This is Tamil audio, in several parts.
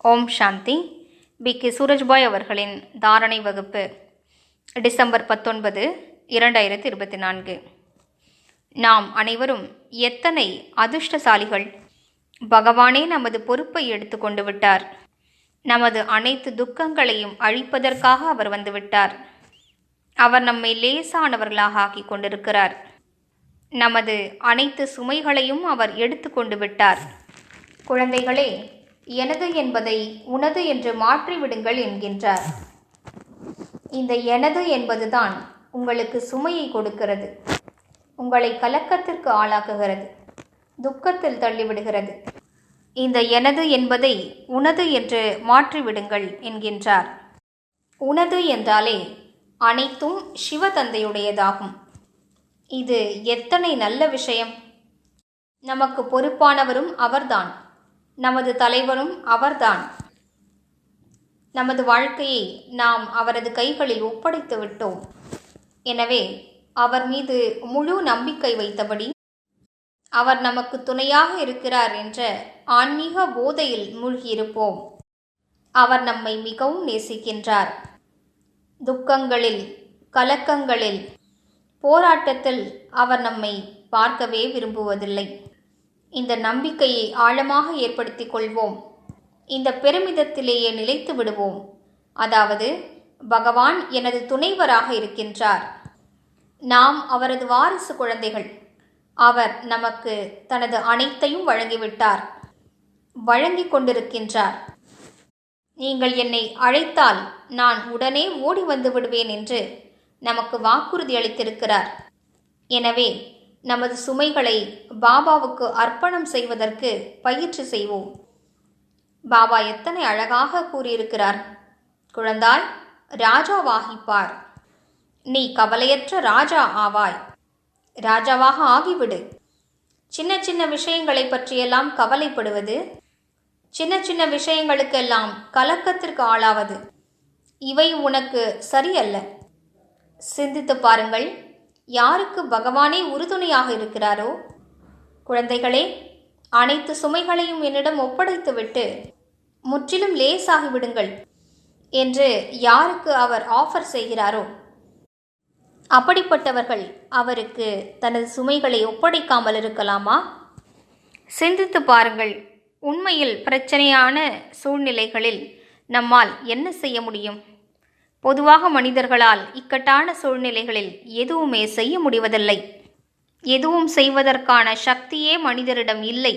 ஓம் சாந்தி. பி.கே. சூரஜ்பாய் அவர்களின் தாரணை வகுப்பு டிசம்பர் 19, 2024. நாம் அனைவரும் எத்தனை அதிர்ஷ்டசாலிகள்! பகவானே நமது பொறுப்பை எடுத்து கொண்டு விட்டார். நமது அனைத்து துக்கங்களையும் அழிப்பதற்காக அவர் வந்துவிட்டார். அவர் நம்மை லேசானவர்களாக ஆக்கி கொண்டிருக்கிறார். நமது அனைத்து சுமைகளையும் அவர் எடுத்து கொண்டு விட்டார். குழந்தைகளே, எனது என்பதை உனது என்று மாற்றிவிடுங்கள் என்கின்றார். இந்த எனது என்பதுதான் உங்களுக்கு சுமையை கொடுக்கிறது, உங்களை கலக்கத்திற்கு ஆளாக்குகிறது, துக்கத்தில் தள்ளிவிடுகிறது. இந்த எனது என்பதை உனது என்று மாற்றிவிடுங்கள் என்கின்றார். உனது என்றாலே அனைத்தும் சிவதந்தையுடையதாகும். இது எத்தனை நல்ல விஷயம்! நமக்கு பொறுப்பானவரும் அவர்தான், நமது தலைவரும் அவர்தான். நமது வாழ்க்கையை நாம் அவரது கைகளில் ஒப்படைத்து விட்டோம். எனவே அவர் மீது முழு நம்பிக்கை வைத்தபடி அவர் நமக்கு துணையாக இருக்கிறார் என்ற ஆன்மீக போதையில் மூழ்கியிருப்போம். அவர் நம்மை மிகவும் நேசிக்கின்றார். துக்கங்களில், கலக்கங்களில், போராட்டத்தில் அவர் நம்மை பார்க்கவே விரும்புவதில்லை. இந்த நம்பிக்கையை ஆழமாக ஏற்படுத்திக் கொள்வோம். இந்த பெருமிதத்திலேயே நிலைத்து விடுவோம். அதாவது, பகவான் எனது துணைவராக இருக்கின்றார். நாம் அவரது வாரிசு குழந்தைகள். அவர் நமக்கு தனது அனைத்தையும் வழங்கிவிட்டார், வழங்கிக் கொண்டிருக்கின்றார். நீங்கள் என்னை அழைத்தால் நான் உடனே ஓடி வந்து விடுவேன் என்று நமக்கு வாக்குறுதி அளித்திருக்கிறார். எனவே நமது சுமைகளை பாபாவுக்கு அர்ப்பணம் செய்வதற்கு பயிற்சி செய்வோம். பாபா எத்தனை அழகாக கூறியிருக்கிறார். குழந்தாய், ராஜாவாகிப்பார். நீ கவலையற்ற ராஜா ஆவாய். ராஜாவாக ஆகிவிடு. சின்ன சின்ன விஷயங்களை பற்றியெல்லாம் கவலைப்படுவது, சின்ன சின்ன விஷயங்களுக்கெல்லாம் கலக்கத்திற்கு ஆளாவது, இவை உனக்கு சரியல்ல. சிந்தித்து பாருங்கள், யாருக்கு பகவானே உறுதுணையாக இருக்கிறாரோ. குழந்தைகளே, அனைத்து சுமைகளையும் என்னிடம் ஒப்படைத்துவிட்டு முற்றிலும் லேசாகிவிடுங்கள் என்று யாருக்கு அவர் ஆஃபர் செய்கிறாரோ, அப்படிப்பட்டவர்கள் அவருக்கு தனது சுமைகளை ஒப்படைக்காமல் இருக்கலாமா? சிந்தித்து பாருங்கள். உண்மையில் பிரச்சனையான சூழ்நிலைகளில் நம்மால் என்ன செய்ய முடியும்? பொதுவாக மனிதர்களால் இக்கட்டான சூழ்நிலைகளில் எதுவுமே செய்ய முடிவதில்லை. எதுவும் செய்வதற்கான சக்தியே மனிதரிடம் இல்லை.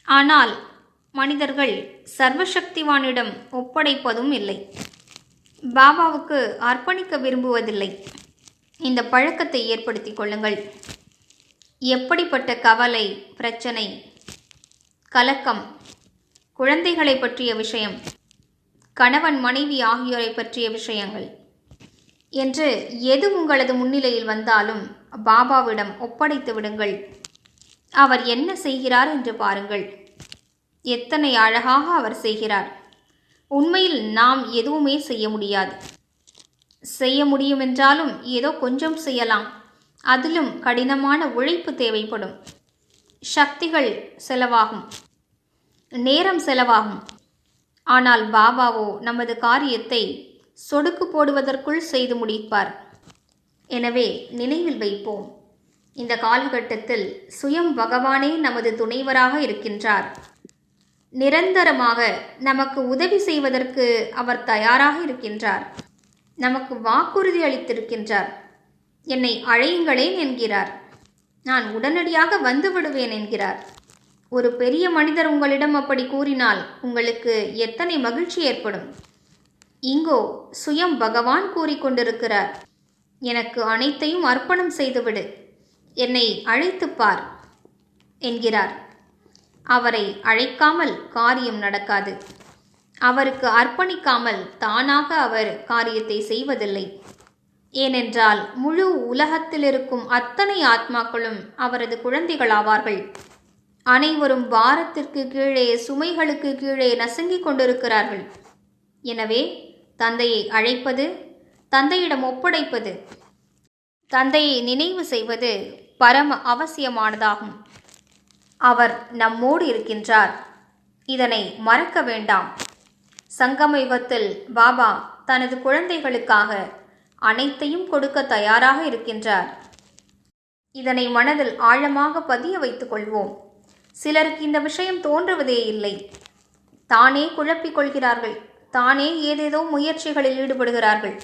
ஆனால் மனிதர்கள் சர்வசக்திவானிடம் ஒப்படைப்பதும் இல்லை. பாபாவுக்கு அர்ப்பணிக்க விரும்புவதில்லை. இந்த பழக்கத்தை ஏற்படுத்திக் கொள்ளுங்கள். எப்படிப்பட்ட கவலை, பிரச்சனை, கலக்கம், குழந்தைகளை பற்றிய விஷயம், கணவன் மனைவி ஆகியோரை பற்றிய விஷயங்கள் என்று எது உங்களது முன்னிலையில் வந்தாலும் பாபாவிடம் ஒப்படைத்து விடுங்கள். அவர் என்ன செய்கிறார் என்று பாருங்கள். எத்தனை அழகாக அவர் செய்கிறார். உண்மையில் நாம் எதுவுமே செய்ய முடியாது. செய்ய முடியும் என்றாலும் ஏதோ கொஞ்சம் செய்யலாம். அதிலும் கடினமான உழைப்பு தேவைப்படும். சக்திகள் செலவாகும், நேரம் செலவாகும். ஆனால் பாபாவோ நமது காரியத்தை சொடுக்கு போடுவதற்குள் செய்து முடிப்பார். எனவே நினைவில் வைப்போம், இந்த காலகட்டத்தில் சுயம் பகவானே நமது துணைவராக இருக்கின்றார். நிரந்தரமாக நமக்கு உதவி செய்வதற்கு அவர் தயாராக இருக்கின்றார். நமக்கு வாக்குறுதி அளித்திருக்கின்றார். என்னை அழையுங்களேன் என்கிறார். நான் உடனடியாக வந்து விடுவேன் என்கிறார். ஒரு பெரிய மனிதர் உங்களிடம் அப்படி கூறினால் உங்களுக்கு எத்தனை மகிழ்ச்சி ஏற்படும்! இங்கோ சுயம் பகவான் கூறிக்கொண்டிருக்கிறார், எனக்கு அனைத்தையும் அர்ப்பணம் செய்துவிடு, என்னை அழைத்துப்பார் என்கிறார். அவரை அழைக்காமல் காரியம் நடக்காது. அவருக்கு அர்ப்பணிக்காமல் தானாக அவர் காரியத்தை செய்வதில்லை. ஏனென்றால் முழு உலகத்தில் இருக்கும் அத்தனை ஆத்மாக்களும் அவரது குழந்தைகளாவார்கள். அனைவரும் பாரத்திற்கு கீழே, சுமைகளுக்கு கீழே நசுங்கிக் கொண்டிருக்கிறார்கள். எனவே தந்தையை அழைப்பது, தந்தையிடம் ஒப்படைப்பது, தந்தையை நினைவு செய்வது பரம அவசியமானதாகும். அவர் நம்மோடு இருக்கின்றார். இதனை மறக்க வேண்டாம். சங்கம யுகத்தில் பாபா தனது குழந்தைகளுக்காக அனைத்தையும் கொடுக்க தயாராக இருக்கின்றார். இதனை மனதில் ஆழமாக பதிய வைத்துக் கொள்வோம். சிலருக்கு இந்த விஷயம் தோன்றுவதே இல்லை. தானே குழப்பிக் கொள்கிறார்கள். தானே ஏதேதோ முயற்சிகளில் ஈடுபடுகிறார்கள்.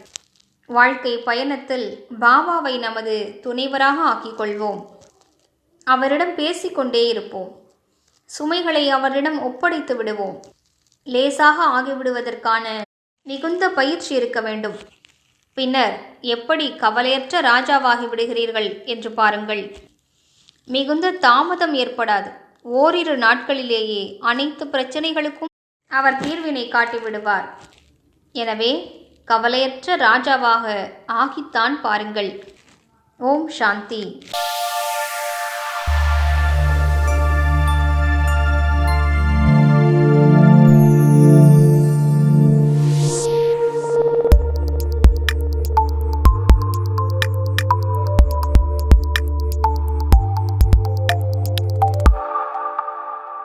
வாழ்க்கை பயணத்தில் பாபாவை நமது துணைவராக ஆக்கிக் கொள்வோம். அவரிடம் பேசிக்கொண்டே இருப்போம். சுமைகளை அவரிடம் ஒப்படைத்து விடுவோம். லேசாக ஆகிவிடுவதற்கான மிகுந்த பயிற்சி இருக்க வேண்டும். பின்னர் எப்படி கவலையற்ற ராஜாவாகி விடுகிறீர்கள் என்று பாருங்கள். மிகுந்த தாமதம் ஏற்படாது. ஓரிரு நாட்களிலேயே அனைத்து பிரச்சனைகளுக்கும் அவர் தீர்வினை காட்டிவிடுவார். எனவே கவலையற்ற ராஜாவாக ஆகித்தான் பாருங்கள். ஓம் சாந்தி.